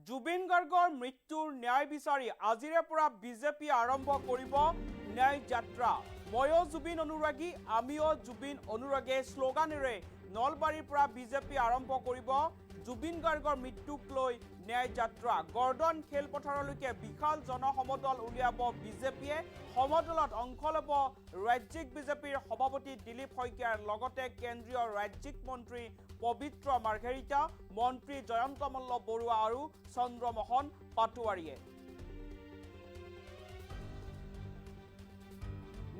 জুবিন গাৰ্গৰ মৃত্যুৰ ন্যায় বিচাৰি আজিৰে পৰা বিজেপি আৰম্ভ কৰিব ন্যায় যাত্ৰা। ময়ো জুবিন অনুৰাগী, আমিও জুবিন অনুৰাগী শ্লোগানেৰে নলবাৰীৰ পৰা বিজেপি আৰম্ভ কৰিব জুবিন গাৰ্গৰ মৃত্যুক লৈ ন্যায় যাত্ৰা। গৰ্ডন খেলপথাৰলৈকে বিশাল জনসমদল উলিয়াব বিজেপিয়ে। সমদলত অংশ ল'ব ৰাজ্যিক বিজেপিৰ সভাপতি দিলীপ শইকীয়াৰ লগতে কেন্দ্ৰীয় ৰাজ্যিক মন্ত্ৰী পবিত্ৰ মাৰ্ঘেৰিটা, মন্ত্ৰী জয়ন্ত মল্ল বৰুৱা আৰু চন্দ্ৰমোহন পাটোৱাৰীয়ে।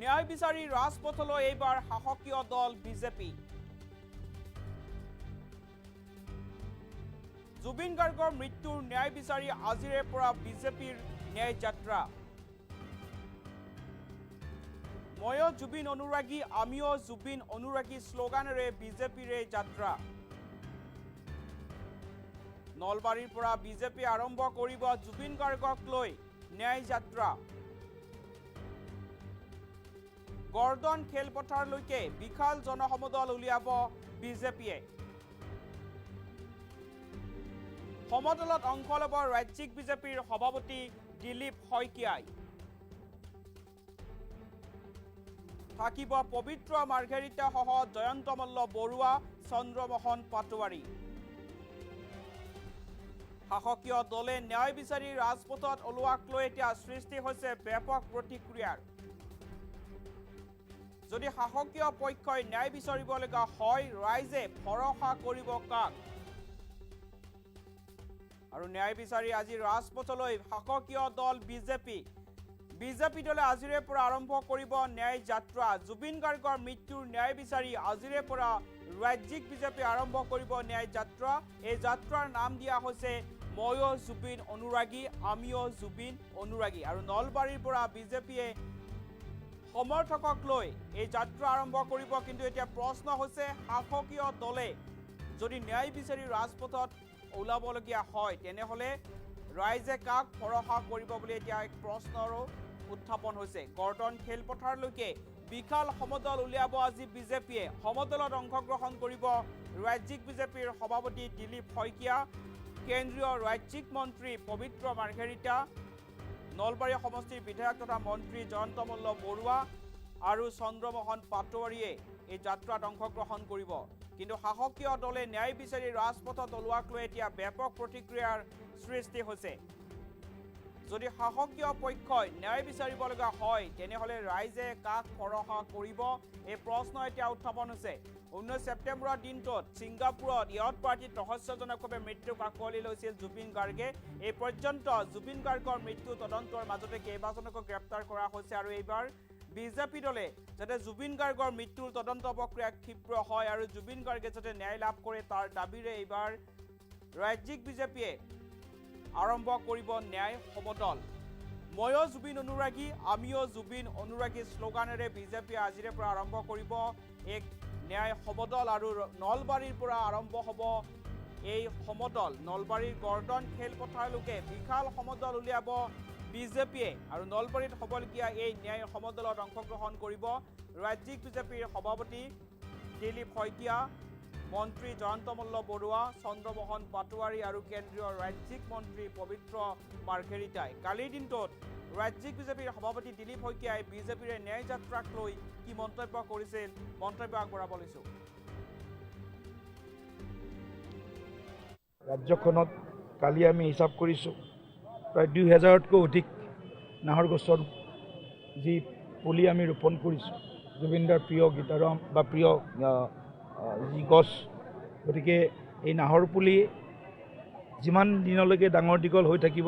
ন্যায় বিচাৰি ৰাজপথলৈ এইবাৰ শাসকীয় দল বিজেপি। জুবিন গাৰ্গৰ মৃত্যুৰ ন্যায় বিচাৰি আজিৰে পৰা বিজেপিৰ ন্যায় যাত্ৰা। ময়ো জুবিন অনুৰাগী, আমিও জুবিন অনুৰাগী শ্লোগানেৰে বিজেপিৰ এই যাত্ৰা। নলবাৰীৰ পৰা বিজেপি আৰম্ভ কৰিব জুবিন গাৰ্গক লৈ ন্যায় যাত্ৰা। গৰ্ডন খেলপথাৰলৈকে বিশাল জনসমদল উলিয়াব বিজেপিয়ে। সমদলত অংশ ল'ব ৰাজ্যিক বিজেপিৰ সভাপতি দিলীপ শইকীয়াই। থাকিব পবিত্ৰ মাৰ্ঘেৰিটা সহ জয়ন্ত মল্ল বৰুৱা, চন্দ্ৰমোহন পাটোৱাৰী। শাসকীয় দলে ন্যায় বিচাৰি ৰাজপথত ওলোৱাক লৈ এতিয়া সৃষ্টি হৈছে ব্যাপক প্ৰতিক্ৰিয়াৰ। যদি শাসকীয় পক্ষই ন্যায় বিচাৰিব লগা হয়, ৰাইজে ভৰসা কৰিব কাক? আৰু ন্যায় বিচাৰি আজি ৰাজপথলৈ শাসকীয় দল বিজেপি দলে আজিৰে পৰা আৰম্ভ কৰিব ন্যায় যাত্ৰা। জুবিন গাৰ্গৰ মৃত্যুৰ ন্যায় বিচাৰি আজিৰে পৰা ৰাজ্যিক বিজেপি আৰম্ভ কৰিব ন্যায় যাত্ৰা। এই যাত্ৰাৰ নাম দিয়া হৈছে ময়ো জুবিন অনুৰাগী, আমিও জুবিন অনুৰাগী। আৰু নলবাৰীৰ পৰা বিজেপিয়ে সমৰ্থকক লৈ এই যাত্ৰা আৰম্ভ কৰিব। কিন্তু এতিয়া প্ৰশ্ন হৈছে, শাসকীয় দলে যদি ন্যায় বিচাৰি ৰাজপথত ওলাবলগীয়া হয়, তেনেহ'লে ৰাইজে কাক ভৰসা কৰিব বুলি এতিয়া এক প্ৰশ্নৰো উত্থাপন হৈছে। গৰ্ডন খেলপথাৰলৈকে বিশাল সমদল উলিয়াব আজি বিজেপিয়ে। সমদলত অংশগ্ৰহণ কৰিব ৰাজ্যিক বিজেপিৰ সভাপতি দিলীপ শইকীয়া, কেন্দ্ৰীয় ৰাজ্যিক মন্ত্ৰী পবিত্ৰ মাৰ্ঘেৰিটা, নলবাৰী সমষ্টিৰ বিধায়ক তথা মন্ত্ৰী জয়ন্ত মল্ল বৰুৱা আৰু চন্দ্ৰমোহন পাটোৱাৰীয়ে এই যাত্ৰাত অংশগ্ৰহণ কৰিব। কিন্তু শাসকীয় দলে ন্যায় বিচাৰি ৰাজপথত ওলোৱাক লৈ এতিয়া ব্যাপক প্ৰতিক্ৰিয়াৰ সৃষ্টি হৈছে। যদি শাসকীয় পক্ষই ন্যায় বিচাৰিব লগা হয়, তেনেহ'লে ৰাইজে কাক ভৰসা কৰিব? এই প্ৰশ্ন এতিয়া উত্থাপন হৈছে। 19 ছেপ্টেম্বৰৰ দিনটোত ছিংগাপুৰত ইয়ত পাৰ্টিত ৰহস্যজনকভাৱে মৃত্যুক আঁকোৱালি লৈছিল জুবিন গাৰ্গে। এই পৰ্যন্ত জুবিন গাৰ্গৰ মৃত্যু তদন্তৰ মাজতে কেইবাজনকো গ্ৰেপ্তাৰ কৰা হৈছে। আৰু এইবাৰ বিজেপি দলে যাতে জুবিন গাৰ্গৰ মৃত্যুৰ তদন্ত প্ৰক্ৰিয়া ক্ষীপ্ৰ হয় আৰু জুবিন গাৰ্গে যাতে ন্যায় লাভ কৰে, তাৰ দাবীৰে এইবাৰ ৰাজ্যিক বিজেপিয়ে আৰম্ভ কৰিব ন্যায় সমদল। ময়ো জুবিন অনুৰাগী, আমিও জুবিন অনুৰাগী শ্লোগানেৰে বিজেপিয়ে আজিৰে পৰা আৰম্ভ কৰিব এক ন্যায় সমদল। আৰু নলবাৰীৰ পৰা আৰম্ভ হ'ব এই সমদল। নলবাৰীৰ গৰ্ডন খেলপথাৰলৈকে বিশাল সমদল উলিয়াব বিজেপিয়ে। আৰু নলবাৰীত হ'বলগীয়া এই ন্যায় সমদলত অংশগ্ৰহণ কৰিব ৰাজ্যিক বিজেপিৰ সভাপতি দিলীপ শইকীয়া, মন্ত্ৰী জয়ন্ত মল্ল বৰুৱা, চন্দ্ৰমোহন পাটোৱাৰী আৰু কেন্দ্ৰীয় ৰাজ্যিক মন্ত্ৰী পবিত্ৰ মাৰ্ঘেৰিটাই। কালিৰ দিনটোত ৰাজ্যিক বিজেপিৰ সভাপতি দিলীপ শইকীয়াই বিজেপিৰ ন্যায় যাত্ৰাক লৈ কি মন্তব্য কৰিছিল, মন্তব্য আগবঢ়াব লৈছোঁ। ৰাজ্যখনত কালি আমি হিচাপ কৰিছোঁ প্ৰায় 2000তকৈ অধিক নাহৰ গছৰ যি পুলি আমি ৰোপণ কৰিছোঁ, জুবিনদাৰ প্ৰিয় গীতাৰাম বা প্ৰিয় যি গছ। গতিকে এই নাহৰ পুলি যিমান দিনলৈকে ডাঙৰ দীঘল হৈ থাকিব,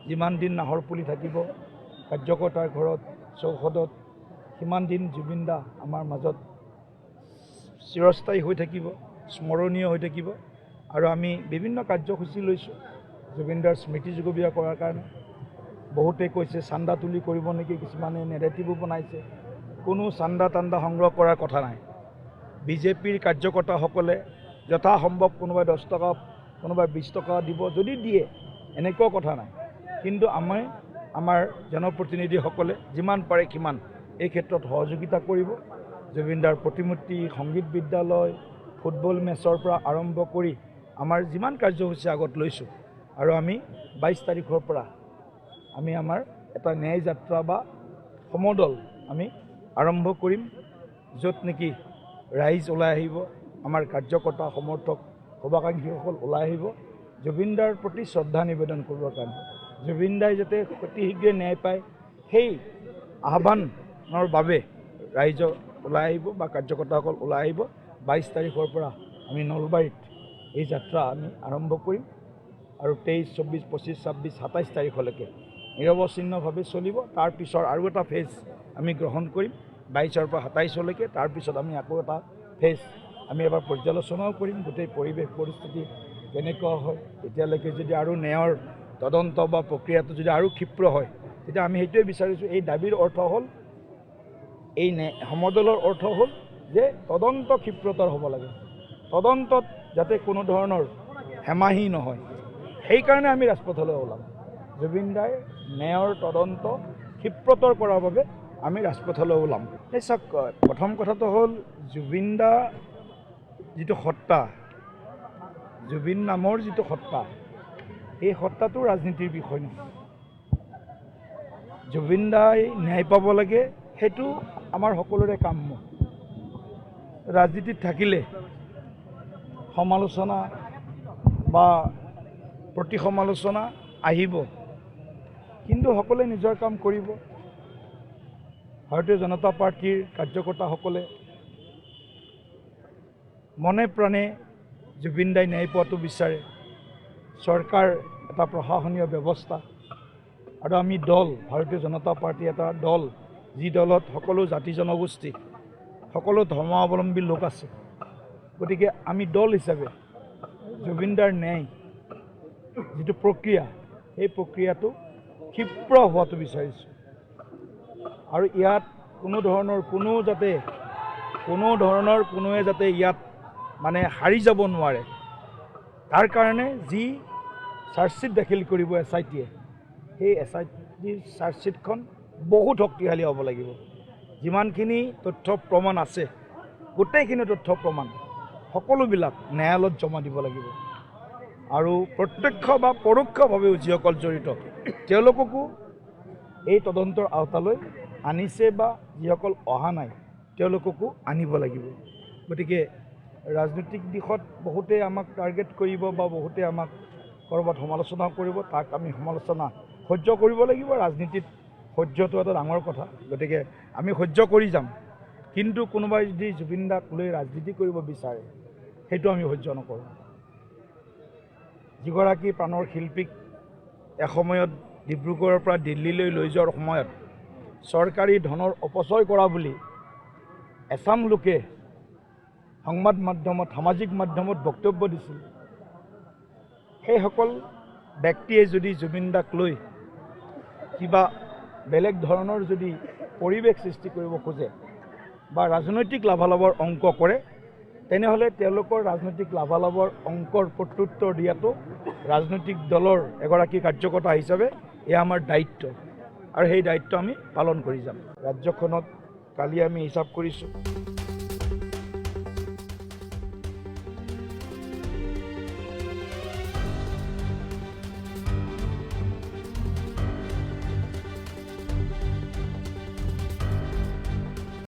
যিমান দিন নাহৰ পুলি থাকিব কাৰ্যকৰ্তাৰ ঘৰত, চৌহদত, সিমান দিন জুবিনদা আমাৰ মাজত চিৰস্থায়ী হৈ থাকিব, স্মৰণীয় হৈ থাকিব। আৰু আমি বিভিন্ন কাৰ্যসূচী লৈছোঁ জুবিনদাৰ স্মৃতি যুগবীয়া কৰাৰ কাৰণে। বহুতে কৈছে চান্দা তুলি কৰিব নেকি, কিছুমানে নেৰেটিভো বনাইছে। কোনো চান্দা তান্দা সংগ্ৰহ কৰাৰ কথা নাই। বিজেপিৰ কাৰ্যকৰ্তাসকলে যথাসম্ভৱ কোনোবাই 10 টকা, কোনোবাই 20 টকা দিব, যদি দিয়ে, এনেকুৱাও কথা নাই। কিন্তু আমাৰ জনপ্ৰতিনিধিসকলে যিমান পাৰে সিমান এই ক্ষেত্ৰত সহযোগিতা কৰিব। জুবিনদাৰ প্ৰতিমূৰ্তি, সংগীত বিদ্যালয়, ফুটবল মেচৰ পৰা আৰম্ভ কৰি আমাৰ যিমান কাৰ্যসূচী আগত লৈছোঁ, আৰু আমি 22 তাৰিখৰ পৰা আমি আমাৰ এটা ন্যায় যাত্ৰা বা সমদল আমি আৰম্ভ কৰিম, য'ত নেকি ৰাইজ ওলাই আহিব, আমাৰ কাৰ্যকৰ্তা সমৰ্থক শুভাকাংক্ষীসকল ওলাই আহিব জুবিন দাৰ প্ৰতি শ্ৰদ্ধা নিবেদন কৰিবৰ কাৰণে। জুবিন দাই যাতে অতি শীঘ্ৰে ন্যায় পায় সেই আহ্বানৰ বাবে ৰাইজ ওলাই আহিব বা কাৰ্যকৰ্তাসকল ওলাই আহিব। 22 তাৰিখৰ পৰা আমি নলবাৰীত এই যাত্ৰা আমি আৰম্ভ কৰিম আৰু 23, 24, 25, 26, 27 তাৰিখলৈকে নিৰৱচ্ছিন্নভাৱে চলিব। তাৰ পিছৰ আৰু এটা ফেজ আমি গ্ৰহণ কৰিম 22-ৰ পৰা 27লৈকে। তাৰপিছত আমি আকৌ এটা ফেজ আমি এবাৰ পৰ্যালোচনাও কৰিম, গোটেই পৰিৱেশ পৰিস্থিতি কেনেকুৱা হয়। এতিয়ালৈকে যদি আৰু ন্যায়ৰ তদন্ত বা প্ৰক্ৰিয়াটো যদি আৰু ক্ষীপ্ৰ হয়, তেতিয়া আমি সেইটোৱে বিচাৰিছোঁ। এই দাবীৰ অৰ্থ হ'ল, এই সমদলৰ অৰ্থ হ'ল যে তদন্ত ক্ষীপ্ৰতৰ হ'ব লাগে, তদন্তত যাতে কোনো ধৰণৰ হেমাহি নহয়। সেইকাৰণে আমি ৰাজপথলৈ ওলাম। জুবিন দাই ন্যায়ৰ তদন্ত ক্ষীপ্ৰতৰ কৰাৰ বাবে আমি ৰাজপথলৈ ওলাম। এই চাওক, প্ৰথম কথাটো হ'ল জুবিন দা যিটো সত্তা, জুবিন নামৰ যিটো সত্তা, এই সত্তাটো ৰাজনীতিৰ বিষয় নহয়। জুবিন দাই ন্যায় পাব লাগে, সেইটো আমাৰ সকলোৰে কাম্য। ৰাজনীতিত থাকিলে সমালোচনা বা প্ৰতি সমালোচনা আহিব, কিন্তু সকলোৱে নিজৰ কাম কৰিব। ভাৰতীয় জনতা পাৰ্টীৰ কাৰ্যকৰ্তাসকলে মনে প্ৰাণে জুবিন দাই ন্যায় পোৱাটো বিচাৰে। চৰকাৰ এটা প্ৰশাসনীয় ব্যৱস্থা আৰু আমি দল, ভাৰতীয় জনতা পাৰ্টী এটা দল, যি দলত সকলো জাতি জনগোষ্ঠী, সকলো ধৰ্মাৱলম্বী লোক আছে। গতিকে আমি দল হিচাপে জুবিন দাৰ ন্যায় যিটো প্ৰক্ৰিয়া, সেই প্ৰক্ৰিয়াটো ক্ষীপ্ৰ হোৱাটো বিচাৰিছোঁ। আৰু ইয়াত কোনো ধৰণৰ কোনোৱে যাতে ইয়াত মানে হাৰি যাব নোৱাৰে, তাৰ কাৰণে যি চাৰ্জশ্বিট দাখিল কৰিব SIT-য়ে, সেই SITৰ চাৰ্জশ্বিটখন বহুত শক্তিশালী হ'ব লাগিব। যিমানখিনি তথ্য প্ৰমাণ আছে, গোটেইখিনি তথ্য প্ৰমাণ সকলোবিলাক ন্যায়ালয়ত জমা দিব লাগিব। আৰু প্ৰত্যক্ষ বা পৰোক্ষভাৱেও যিসকল জড়িত, তেওঁলোককো এই তদন্তৰ আওতালৈ আনিছে বা যিসকল অহা নাই, তেওঁলোককো আনিব লাগিব। গতিকে ৰাজনৈতিক দিশত বহুতে আমাক টাৰ্গেট কৰিব বা বহুতে আমাক ক'ৰবাত সমালোচনা কৰিব, তাক আমি সমালোচনা সহ্য কৰিব লাগিব। ৰাজনীতিত সহ্যটো এটা ডাঙৰ কথা, গতিকে আমি সহ্য কৰি যাম। কিন্তু কোনোবাই যদি জুবিন দাক লৈ ৰাজনীতি কৰিব বিচাৰে, সেইটো আমি সহ্য নকৰোঁ। যিগৰাকী প্ৰাণৰ শিল্পীক এসময়ত ডিব্ৰুগড়ৰ পৰা দিল্লীলৈ লৈ যোৱাৰ সময়ত চৰকাৰী ধনৰ অপচয় কৰা বুলি এচাম লোকে সংবাদ মাধ্যমত, সামাজিক মাধ্যমত বক্তব্য দিছিল, সেইসকল ব্যক্তিয়ে যদি জুবিন দাক লৈ কিবা বেলেগ ধৰণৰ যদি পৰিৱেশ সৃষ্টি কৰিব খোজে বা ৰাজনৈতিক লাভালাভৰ অংক কৰে, তেনেহ'লে তেওঁলোকৰ ৰাজনৈতিক লাভালাভৰ অংকৰ প্ৰত্যুত্তৰ দিয়াটো ৰাজনৈতিক দলৰ এগৰাকী কাৰ্যকৰ্তা হিচাপে এয়া আমাৰ দায়িত্ব, আৰু সেই দায়িত্ব আমি পালন কৰি যাম। ৰাজ্যখনত কালি আমি হিচাপ কৰিছোঁ